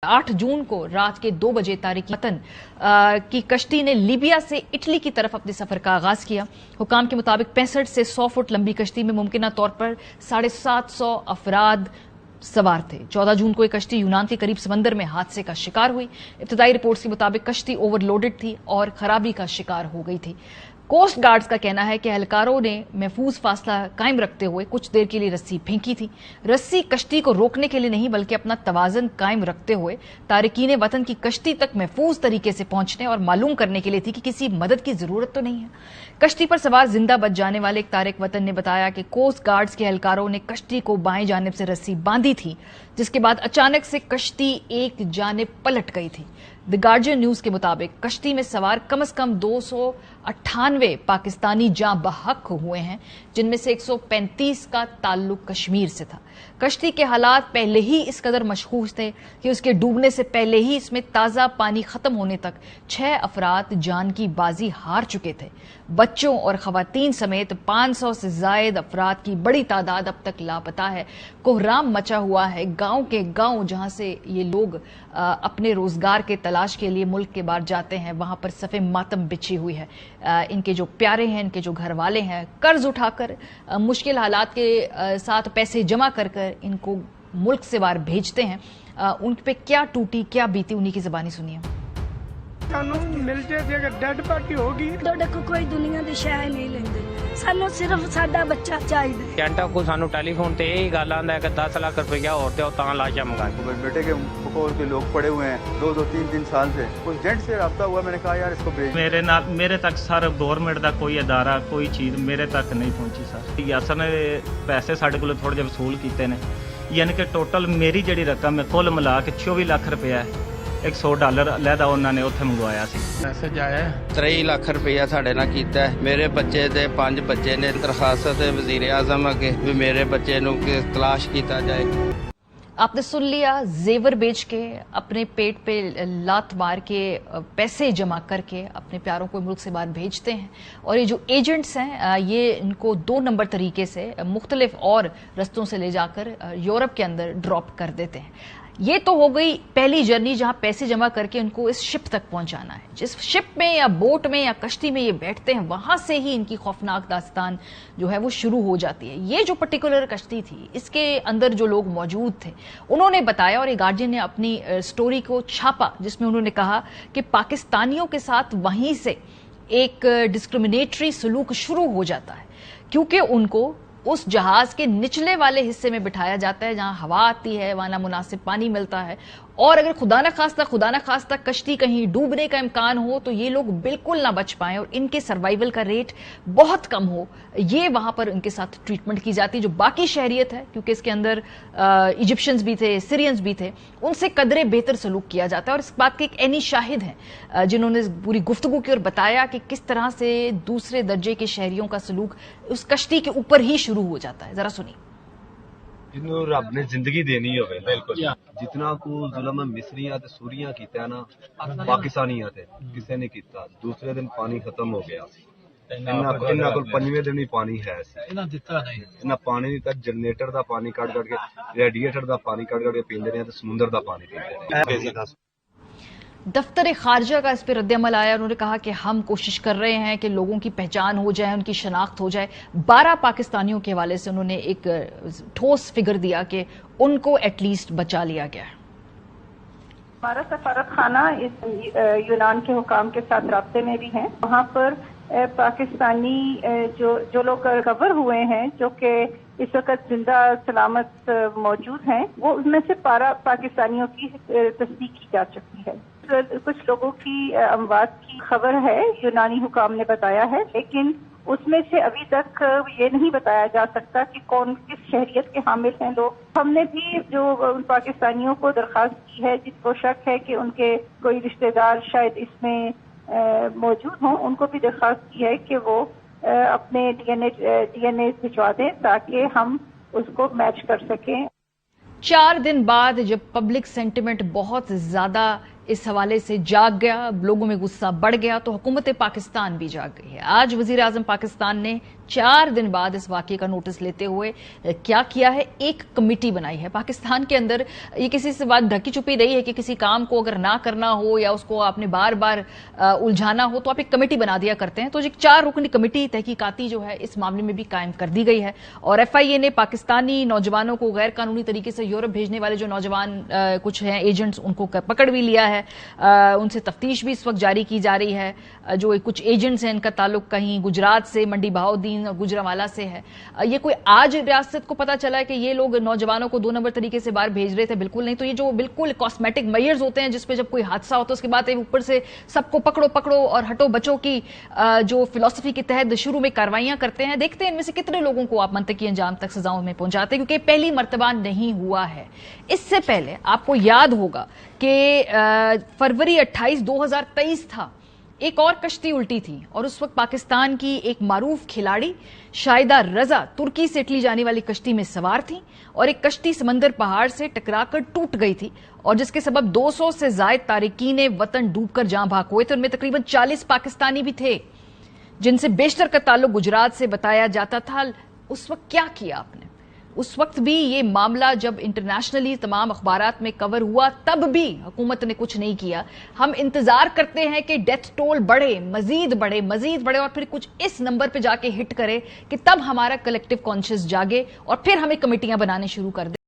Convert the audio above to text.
8 जून को रात के 2 बजे तारिक वतन की कश्ती ने लीबिया से इटली की तरफ अपने सफर का आगाज किया। हुकाम के मुताबिक 65 से 100 फुट लंबी कश्ती में मुमकिन तौर पर 750 अफराद सवार थे। 14 जून को एक कश्ती यूनान के करीब समंदर में हादसे का शिकार हुई। इब्तदाई रिपोर्ट्स के मुताबिक कश्ती ओवरलोडेड थी और खराबी का शिकार हो गई थी। कोस्ट गार्ड्स का कहना है कि एहलकारों ने महफूज फासला कायम रखते हुए कुछ देर के लिए रस्सी फेंकी थी। रस्सी कश्ती को रोकने के लिए नहीं बल्कि अपना तवाजन कायम रखते हुए तारिकीन वतन की कश्ती तक महफूज तरीके से पहुंचने और मालूम करने के लिए थी कि किसी मदद की जरूरत तो नहीं है। कश्ती पर सवार जिंदा बच जाने वाले एक तारिक वतन ने बताया कि कोस्ट गार्ड्स के एहलकारों ने कश्ती को बाएं जानिब से रस्सी बांधी थी, जिसके बाद अचानक से कश्ती एक जानिब पलट गई थी। द गार्जियन न्यूज के मुताबिक कश्ती में सवार कम से कम 298 पाकिस्तानी जाँ बहक हुए हैं, जिनमें से 135 का ताल्लुक कश्मीर से था। कश्ती के हालात पहले ही इस कदर मशहूस थे कि उसके डूबने से पहले ही इसमें ताज़ा पानी खत्म होने तक 6 अफराद जान की बाजी हार चुके थे। बच्चों और खवातीन समेत 500 से जायद अफराद की बड़ी तादाद अब तक लापता है। कोहराम मचा हुआ है गांव के गांव, जहां से ये लोग अपने रोजगार के तलाश के लिए मुल्क के बाहर जाते हैं। वहां पर सफ़े मातम बिछी हुई है। इनके जो प्यारे हैं, इनके जो घर वाले हैं, कर्ज उठाकर मुश्किल हालात के साथ पैसे जमा कर इनको मुल्क से बाहर भेजते हैं। उन पे क्या टूटी क्या बीती, उन्हीं की ज़बानी सुनिए। मिल जाए अगर डेड पार्टी होगी तो कोई दुनिया की शय नहीं लेंगे, सानू सिर्फ साडा बच्चा चाहिए। कैंटा को सानू टेलीफोन ते यही गल आंदा है कि 10 लाख रुपया और ते तां लाशा मंगाई। बेटे के बकौर के लोग पड़े हुए हैं 2-3 साल से। उस जेंट से राब्ता हुआ, मैंने कहा यार इसको भेज। मेरे तक सर गवर्नमेंट का कोई अदारा कोई चीज़ मेरे तक नहीं पहुंची सर। यासर ने पैसे साढ़े को थोड़े जे वसूल किए हैं, यानी कि टोटल मेरी जी रकम है कुल मिला के 24 लाख रुपया है। $100 अलहदा उन्होंने उत्थे मंगवाया सी। मैसेज आया 23 लाख रुपया साढ़े नाल कीता है। मेरे बच्चे दे 5 बच्चे ने दरखास्त है वजीर आजम अगे भी मेरे बच्चे नूं तलाश किया जाए। आपने सुन लिया, जेवर बेच के अपने पेट पे लात मार के पैसे जमा करके अपने प्यारों को मुल्क से बाहर भेजते हैं। और ये जो एजेंट्स हैं ये इनको 2 नंबर तरीके से मुख्तलिफ और रस्तों से ले जाकर यूरोप के अंदर ड्रॉप कर देते हैं। ये तो हो गई पहली जर्नी जहां पैसे जमा करके उनको इस शिप तक पहुंचाना है। जिस शिप में या बोट में या कश्ती में ये बैठते हैं, वहां से ही इनकी खौफनाक दास्तान जो है वो शुरू हो जाती है। ये जो पर्टिकुलर कश्ती थी, इसके अंदर जो लोग मौजूद थे उन्होंने बताया, और एक गार्जियन ने अपनी स्टोरी को छापा, जिसमें उन्होंने कहा कि पाकिस्तानियों के साथ वहीं से एक डिस्क्रिमिनेटरी सलूक शुरू हो जाता है, क्योंकि उनको उस जहाज के निचले वाले हिस्से में बिठाया जाता है जहां हवा आती है, वहां नामुनासिब पानी मिलता है। और अगर खुदा न खास्ता कश्ती कहीं डूबने का इम्कान हो तो ये लोग बिल्कुल ना बच पाएं और इनके सर्वाइवल का रेट बहुत कम हो, ये वहां पर उनके साथ ट्रीटमेंट की जाती है। जो बाकी शहरियत है, क्योंकि इसके अंदर इजिप्शियंस भी थे, सीरियंस भी थे, उनसे कदरे बेहतर सलूक किया जाता है। और इस बात के एक एनी शाहिद हैं जिन्होंने पूरी गुफ्तगू की और बताया कि किस तरह से दूसरे दर्जे के शहरियों का सलूक उस कश्ती के ऊपर ही शुरू हो जाता है। जरा सुनिए। जिन्हों रब ने जिंदगी देनी होवे, बिल्कुल जितना को जुल्म मिस्रियां ते सूरियां कीता ना पाकिस्तानियां ते किसी ने कीता। दूसरे दिन पानी खत्म हो गया, इन्ना को 5वें दिन भी पानी है इन्ना पानी नहीं तक जनरेटर दा पानी कट के रेडिएटर दा पानी कट के पींदे ने ते समुंदर दा पानी पींदे ने। दफ्तर खारजा का इस पर रद्दअमल आया। उन्होंने कहा कि हम कोशिश कर रहे हैं कि लोगों की पहचान हो जाए, उनकी शनाख्त हो जाए। 12 पाकिस्तानियों के हवाले से उन्होंने एक ठोस फिगर दिया कि उनको एटलीस्ट बचा लिया गया है। हमारा सफारत खाना इस यूनान के हुकाम के साथ राब्ते में भी है। वहाँ पर पाकिस्तानी जो लोग कवर हुए हैं, जो कि इस वक्त जिंदा सलामत मौजूद हैं, वो उनमें से 12 पाकिस्तानियों की तस्दीक की जा चुकी है। कुछ लोगों की अमवात की खबर है, यूनानी हुकाम ने बताया है, लेकिन उसमें से अभी तक ये नहीं बताया जा सकता कि कौन किस शहरियत के हामिल हैं लोग। हमने भी जो उन पाकिस्तानियों को दरखास्त की है जिसको शक है कि उनके कोई रिश्तेदार शायद इसमें मौजूद हों, उनको भी दरखास्त की है कि वो अपने डीएनए भिजवा दें ताकि हम उसको मैच कर सकें। 4 दिन बाद जब पब्लिक सेंटिमेंट बहुत ज्यादा इस हवाले से जाग गया, लोगों में गुस्सा बढ़ गया तो हुकूमत पाकिस्तान भी जाग गई है। आज वजीर आजम पाकिस्तान ने 4 दिन बाद इस वाक़े का नोटिस लेते हुए क्या किया है, एक कमेटी बनाई है पाकिस्तान के अंदर। ये किसी से बात ढकी छुपी नहीं है कि किसी काम को अगर ना करना हो या उसको आपने बार बार उलझाना हो तो आप एक कमेटी बना दिया करते हैं। तो एक 4 रुकनी कमेटी तहकीकाती जो है इस मामले में भी कायम कर दी गई है। और FIA ने पाकिस्तानी नौजवानों को गैर कानूनी तरीके से यूरोप भेजने वाले जो नौजवान कुछ हैं एजेंट्स, उनको पकड़ भी लिया है। उनसे तफ्तीश भी इस वक्त जारी की जा रही है। जो कुछ एजेंट्स हैं इनका ताल्लुक कहीं गुजरात से, मंडी बहाउद्दीन और गुजरांवाला से है। ये कोई आज रियासत को पता चला है कि ये लोग नौजवानों को 2 नंबर तरीके से बाहर भेज रहे थे, बिल्कुल नहीं। तो ये जो बिल्कुल कॉस्मेटिक मेजर्स होते हैं जिसपे जब कोई हादसा होता है उसके बाद ऊपर से सबको पकड़ो पकड़ो और हटो बचो की जो फिलॉसफी के तहत शुरू में कार्रवाइयां करते हैं, देखते हैं इनमें से कितने लोगों को आप मंतकी अंजाम तक सजाओं में पहुंचाते हैं, क्योंकि पहली मर्तबा नहीं हुआ है। इससे पहले आपको याद होगा कि फरवरी 28, 2023 था, एक और कश्ती उल्टी थी और उस वक्त पाकिस्तान की एक मारूफ खिलाड़ी शाहिदा रजा तुर्की से इटली जाने वाली कश्ती में सवार थी और एक कश्ती समंदर पहाड़ से टकराकर टूट गई थी और जिसके सबब 200 से ज्यादा तारिकीन वतन डूबकर जान भाग हुए थे। उनमें तकरीबन 40 पाकिस्तानी भी थे जिनसे बेशतर का ताल्लुक गुजरात से बताया जाता था। उस वक्त क्या किया आपने? उस वक्त भी ये मामला जब इंटरनेशनली तमाम अखबारात में कवर हुआ तब भी हुकूमत ने कुछ नहीं किया। हम इंतजार करते हैं कि डेथ टोल बढ़े, मजीद बढ़े और फिर कुछ इस नंबर पे जाके हिट करे कि तब हमारा कलेक्टिव कॉन्शियस जागे और फिर हमें कमेटियां बनाने शुरू कर दे।